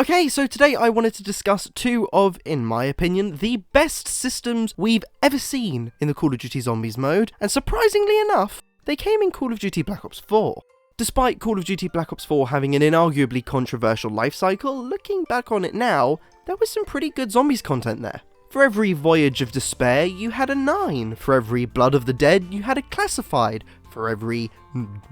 Okay, so today I wanted to discuss two of, in my opinion, the best systems we've ever seen in the Call of Duty Zombies mode, and surprisingly enough, they came in Call of Duty Black Ops 4. Despite Call of Duty Black Ops 4 having an inarguably controversial life cycle, looking back on it now, there was some pretty good Zombies content there. For every Voyage of Despair, you had a 9. For every Blood of the Dead, you had a Classified. For every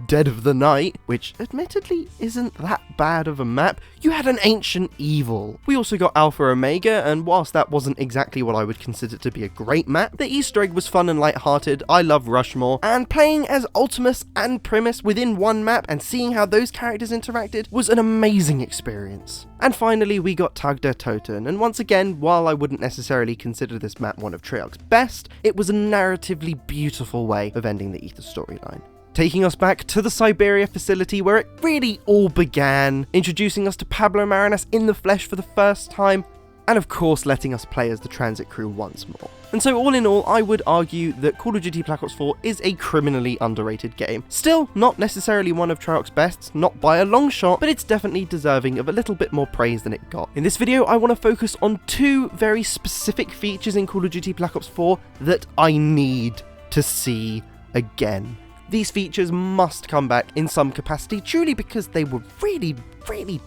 Dead of the Night, which admittedly isn't that bad of a map, you had an Ancient Evil. We also got Alpha Omega, and whilst that wasn't exactly what I would consider to be a great map, the Easter egg was fun and lighthearted. I love Rushmore, and playing as Ultimus and Primus within one map and seeing how those characters interacted was an amazing experience. And finally, we got Tag der Toten, and once again, while I wouldn't necessarily consider this map one of Treyarch's best, it was a narratively beautiful way of ending the Aether storyline. Taking us back to the Siberia facility where it really all began, introducing us to Pablo Marinas in the flesh for the first time, and of course letting us play as the transit crew once more. And so all in all, I would argue that Call of Duty Black Ops 4 is a criminally underrated game. Still, not necessarily one of Treyarch's best, not by a long shot, but it's definitely deserving of a little bit more praise than it got. In this video, I want to focus on two very specific features in Call of Duty Black Ops 4 that I need to see again. These features must come back in some capacity, truly because they were really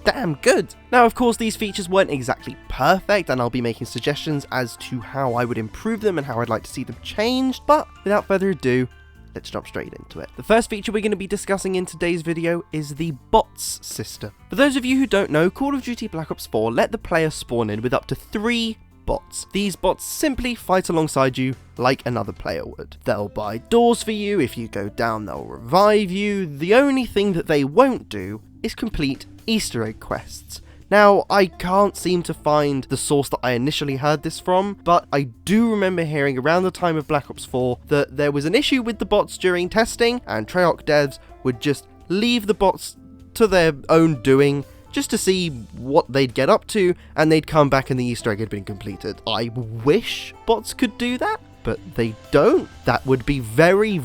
damn good. Now, of course, these features weren't exactly perfect, and I'll be making suggestions as to how I would improve them and how I'd like to see them changed, but without further ado, let's jump straight into it. The first feature we're going to be discussing in today's video is the bots system. For those of you who don't know, Call of Duty Black Ops 4 let the player spawn in with up to 3 bots. These bots simply fight alongside you like another player would. They'll buy doors for you, if you go down they'll revive you. The only thing that they won't do is complete Easter egg quests. Now, I can't seem to find the source that I initially heard this from, but I do remember hearing around the time of Black Ops 4 that there was an issue with the bots during testing, and Treyarch devs would just leave the bots to their own doing, just to see what they'd get up to, and they'd come back and the Easter egg had been completed. I wish bots could do that, but they don't. That would be very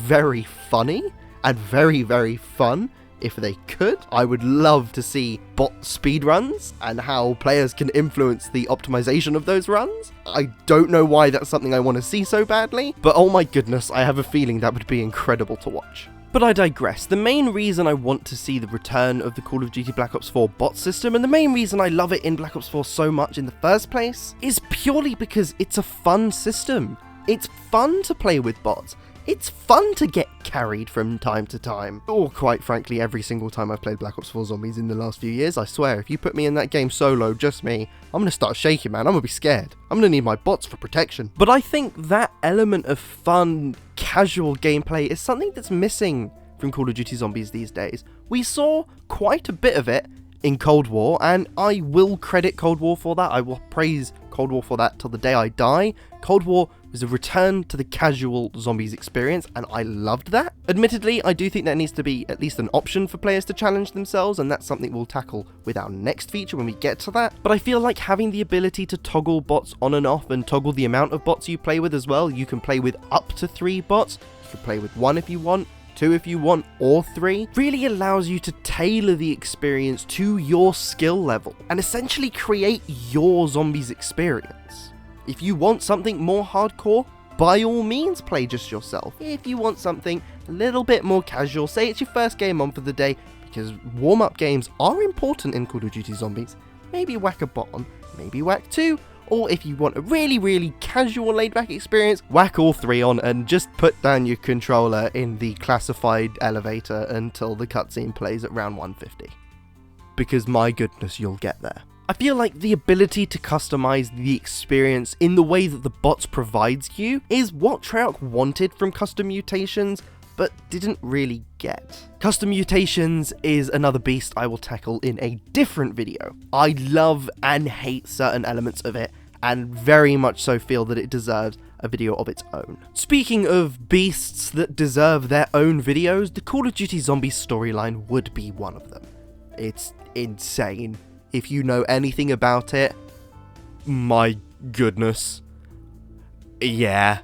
funny, and very fun if they could. I would love to see bot speedruns and how players can influence the optimization of those runs. I don't know why that's something I want to see so badly, but oh my goodness, I have a feeling that would be incredible to watch. But I digress. The main reason I want to see the return of the Call of Duty Black Ops 4 bot system, and the main reason I love it in Black Ops 4 so much in the first place, is purely because it's a fun system. It's fun to play with bots. It's fun to get carried from time to time. Or quite frankly, every single time I've played Black Ops 4 Zombies in the last few years, I swear, if you put me in that game solo, just me, I'm gonna start shaking, man. I'm gonna be scared. I'm gonna need my bots for protection. But I think that element of fun, casual gameplay is something that's missing from Call of Duty Zombies these days. We saw quite a bit of it in Cold War, and I will credit Cold War for that. I will praise Cold War for that till the day I die. Cold War was a return to the casual Zombies experience, and I loved that. Admittedly, I do think there needs to be at least an option for players to challenge themselves, and that's something we'll tackle with our next feature when we get to that. But I feel like having the ability to toggle bots on and off, and toggle the amount of bots you play with as well. You can play with up to 3 bots, you can play with 1 if you want, 2 if you want, or 3, really allows you to tailor the experience to your skill level and essentially create your Zombies experience. If you want something more hardcore, by all means play just yourself. If you want something a little bit more casual, say it's your first game on for the day, because warm-up games are important in Call of Duty Zombies, maybe whack a bot on, maybe whack 2, or if you want a really casual laid-back experience, whack all 3 on and just put down your controller in the classified elevator until the cutscene plays at round 150. Because my goodness, you'll get there. I feel like the ability to customize the experience in the way that the bots provides you is what Treyarch wanted from Custom Mutations, but didn't really get. Custom Mutations is another beast I will tackle in a different video. I love and hate certain elements of it, and very much so feel that it deserves a video of its own. Speaking of beasts that deserve their own videos, the Call of Duty Zombies storyline would be one of them. It's insane. If you know anything about it, my goodness. Yeah.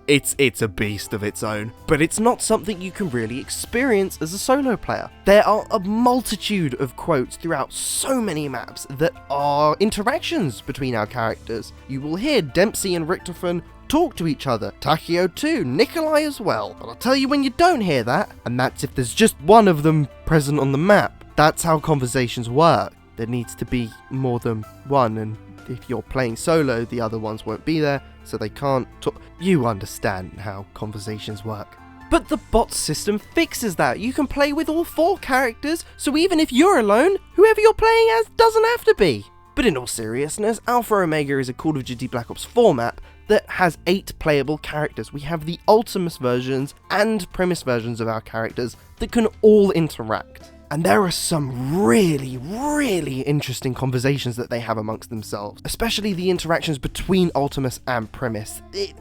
It's a beast of its own, but it's not something you can really experience as a solo player. There are a multitude of quotes throughout so many maps that are interactions between our characters. You will hear Dempsey and Richtofen talk to each other, Takeo too, Nikolai as well, but I'll tell you when you don't hear that, and that's if there's just one of them present on the map. That's how conversations work. There needs to be more than one, and if you're playing solo, the other ones won't be there, so they can't talk. You understand how conversations work. But the bot system fixes that. You can play with all 4 characters, so even if you're alone, whoever you're playing as doesn't have to be. But in all seriousness, Alpha Omega is a Call of Duty Black Ops 4 map that has 8 playable characters. We have the Ultimus versions and Primus versions of our characters that can all interact. And there are some really, really interesting conversations that they have amongst themselves, especially the interactions between Ultimus and Primus. Just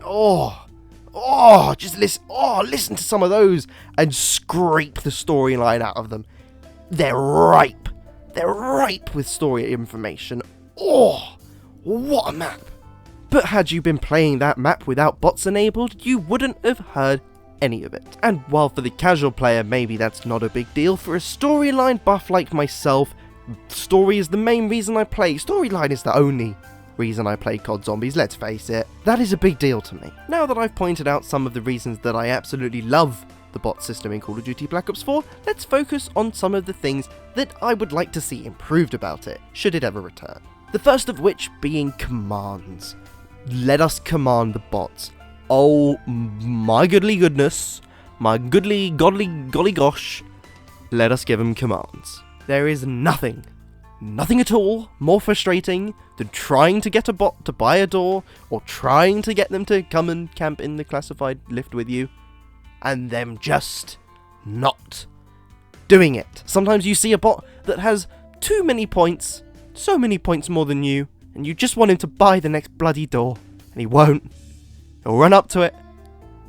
listen to some of those and scrape the storyline out of them. They're ripe. They're ripe with story information. Oh, what a map. But had you been playing that map without bots enabled, you wouldn't have heard any of it. And while for the casual player maybe that's not a big deal, for a storyline buff like myself, story is the main reason I play. Storyline is the only reason I play COD Zombies, let's face it. That is a big deal to me. Now that I've pointed out some of the reasons that I absolutely love the bot system in Call of Duty Black Ops 4, let's focus on some of the things that I would like to see improved about it, should it ever return. The first of which being commands. Let us command the bots. Oh my goodly goodness, my goodly godly golly gosh, let us give them commands. There is nothing at all more frustrating than trying to get a bot to buy a door, or trying to get them to come and camp in the classified lift with you, and them just not doing it. Sometimes you see a bot that has too many points, so many points more than you, and you just want him to buy the next bloody door, and he won't. He'll run up to it,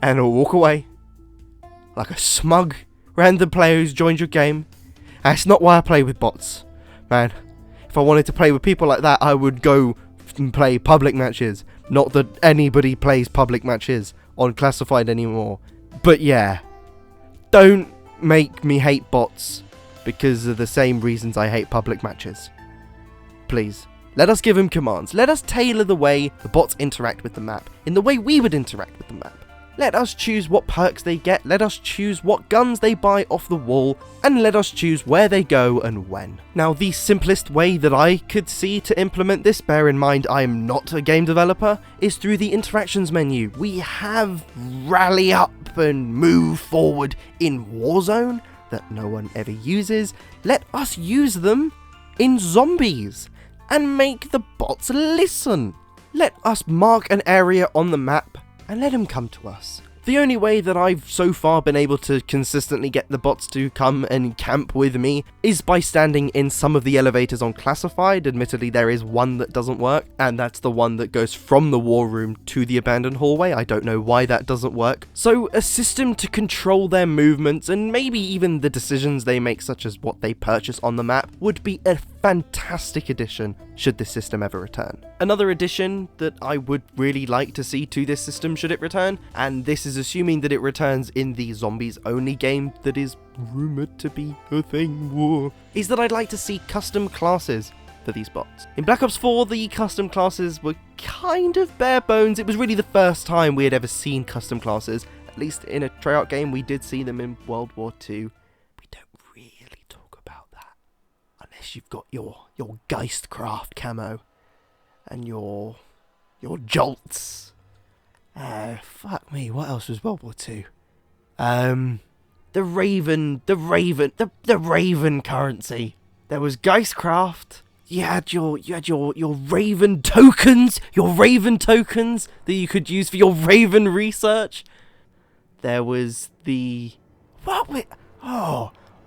and he'll walk away. Like a smug, random player who's joined your game. That's not why I play with bots. Man, if I wanted to play with people like that, I would go and play public matches. Not that anybody plays public matches on Classified anymore. But yeah, don't make me hate bots because of the same reasons I hate public matches. Please. Let us give them commands. Let us tailor the way the bots interact with the map in the way we would interact with the map. Let us choose what perks they get, let us choose what guns they buy off the wall, and let us choose where they go and when. Now, the simplest way that I could see to implement this, bear in mind I am not a game developer, is through the interactions menu. We have rally up and move forward in Warzone that no one ever uses. Let us use them in Zombies and make the bots listen. Let us mark an area on the map and let them come to us. The only way that I've so far been able to consistently get the bots to come and camp with me is by standing in some of the elevators on Classified. Admittedly, there is one that doesn't work, and that's the one that goes from the war room to the abandoned hallway. I don't know why that doesn't work. So a system to control their movements and maybe even the decisions they make, such as what they purchase on the map, would be a fantastic addition should this system ever return. Another addition that I would really like to see to this system should it return, and this is assuming that it returns in the Zombies only game that is rumoured to be a thing, is that I'd like to see custom classes for these bots. In Black Ops 4, the custom classes were kind of bare bones. It was really the first time we had ever seen custom classes. At least in a Treyarch game, we did see them in World War II. We don't really talk about that unless you've got your Geistcraft camo and your jolts. Fuck me, what else was World War II? The Raven currency. There was Geistcraft. You had your Raven tokens, that you could use for your Raven research. There was the what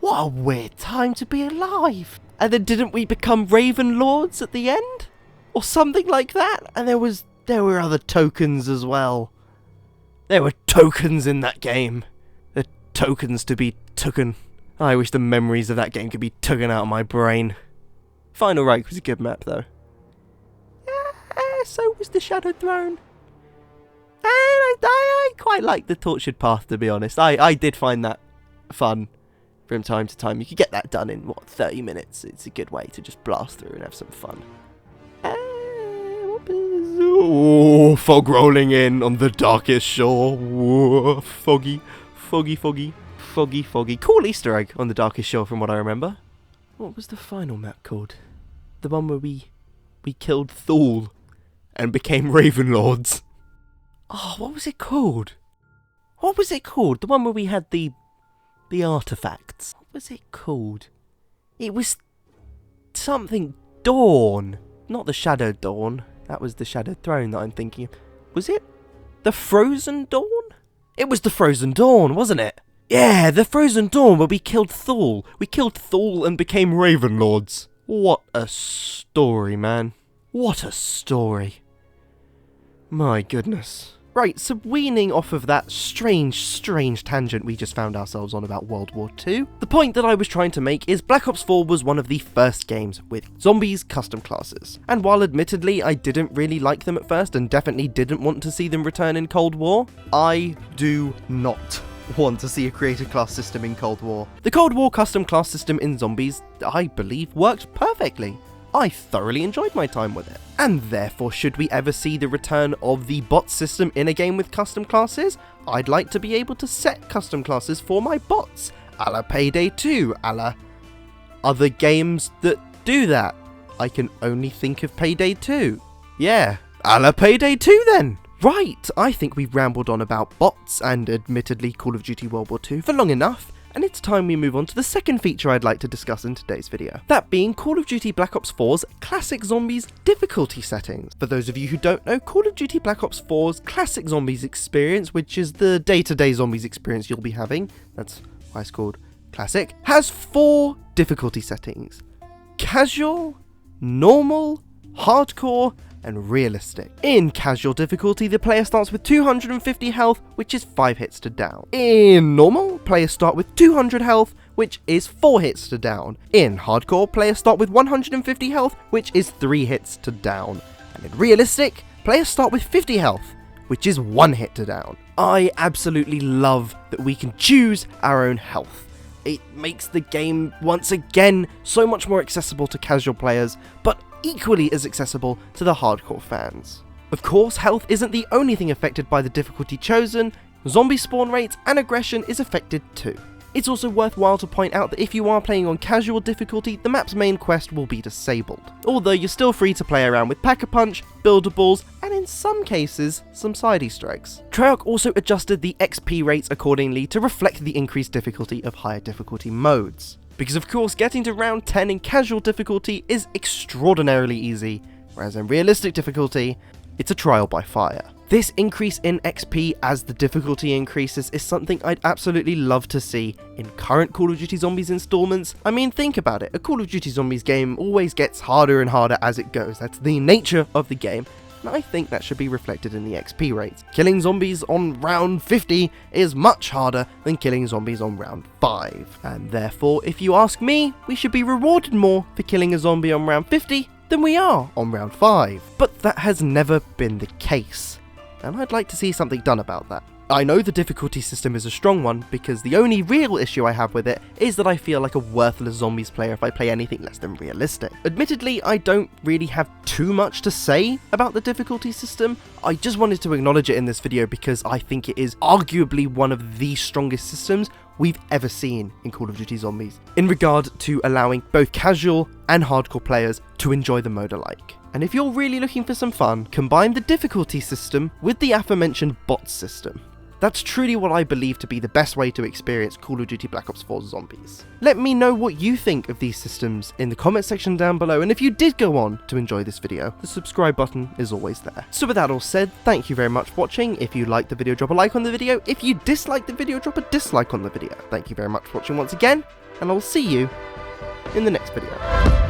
a weird time to be alive. And then didn't we become Raven Lords at the end? Or something like that? And there were other tokens as well. There were tokens in that game. The tokens to be tooken. I wish the memories of that game could be taken out of my brain. Final Reich was a good map though. So was the Shadow Throne. And I I quite like the tortured path, to be honest. I did find that fun from time to time. You could get that done in, 30 minutes. It's a good way to just blast through and have some fun. Oh, fog rolling in on the darkest shore. Whoa, foggy. Cool Easter egg on the darkest shore from what I remember. What was the final map called? The one where we killed Thule and became Ravenlords. Oh, what was it called? The one where we had the artifacts. What was it called? It was something Dawn. Not the Shadow Dawn. That was the Shadow Throne that I'm thinking of. Was it the Frozen Dawn? It was the Frozen Dawn, wasn't it? Yeah, the Frozen Dawn where we killed Thule. We killed Thule and became Ravenlords. What a story, man. What a story. My goodness. Right, so weaning off of that strange tangent we just found ourselves on about World War II, the point that I was trying to make is Black Ops 4 was one of the first games with zombies custom classes. And while admittedly I didn't really like them at first and definitely didn't want to see them return in Cold War, I do not want to see a created class system in Cold War. The Cold War custom class system in Zombies, I believe, worked perfectly. I thoroughly enjoyed my time with it. And therefore, should we ever see the return of the bot system in a game with custom classes, I'd like to be able to set custom classes for my bots, a la Payday 2, a la other games that do that. I can only think of Payday 2. Yeah, a la Payday 2 then! Right, I think we've rambled on about bots and admittedly Call of Duty World War II for long enough, and it's time we move on to the second feature I'd like to discuss in today's video. That being Call of Duty Black Ops 4's Classic Zombies difficulty settings. For those of you who don't know, Call of Duty Black Ops 4's Classic Zombies experience, which is the day-to-day zombies experience you'll be having, that's why it's called Classic, has 4 difficulty settings. Casual, normal, hardcore, and realistic. In casual difficulty, the player starts with 250 health, which is 5 hits to down. In normal, players start with 200 health, which is 4 hits to down. In hardcore, players start with 150 health, which is 3 hits to down. And in realistic, players start with 50 health, which is 1 hit to down. I absolutely love that we can choose our own health. It makes the game, once again, so much more accessible to casual players, but equally as accessible to the hardcore fans. Of course, health isn't the only thing affected by the difficulty chosen. Zombie spawn rates and aggression is affected too. It's also worthwhile to point out that if you are playing on casual difficulty, the map's main quest will be disabled, although you're still free to play around with Pack-a-Punch, buildables, and in some cases, some side Easter eggs. Treyarch also adjusted the XP rates accordingly to reflect the increased difficulty of higher difficulty modes. Because of course, getting to round 10 in casual difficulty is extraordinarily easy, whereas in realistic difficulty, it's a trial by fire. This increase in XP as the difficulty increases is something I'd absolutely love to see in current Call of Duty Zombies installments. I mean, think about it, a Call of Duty Zombies game always gets harder and harder as it goes. That's the nature of the game. And I think that should be reflected in the XP rates. Killing zombies on round 50 is much harder than killing zombies on round 5. And therefore, if you ask me, we should be rewarded more for killing a zombie on round 50 than we are on round 5. But that has never been the case, and I'd like to see something done about that. I know the difficulty system is a strong one, because the only real issue I have with it is that I feel like a worthless zombies player if I play anything less than realistic. Admittedly, I don't really have too much to say about the difficulty system. I just wanted to acknowledge it in this video because I think it is arguably one of the strongest systems we've ever seen in Call of Duty Zombies, in regard to allowing both casual and hardcore players to enjoy the mode alike. And if you're really looking for some fun, combine the difficulty system with the aforementioned bot system. That's truly what I believe to be the best way to experience Call of Duty Black Ops 4 Zombies. Let me know what you think of these systems in the comment section down below, and if you did go on to enjoy this video, the subscribe button is always there. So with that all said, thank you very much for watching. If you liked the video, drop a like on the video. If you disliked the video, drop a dislike on the video. Thank you very much for watching once again, and I will see you in the next video.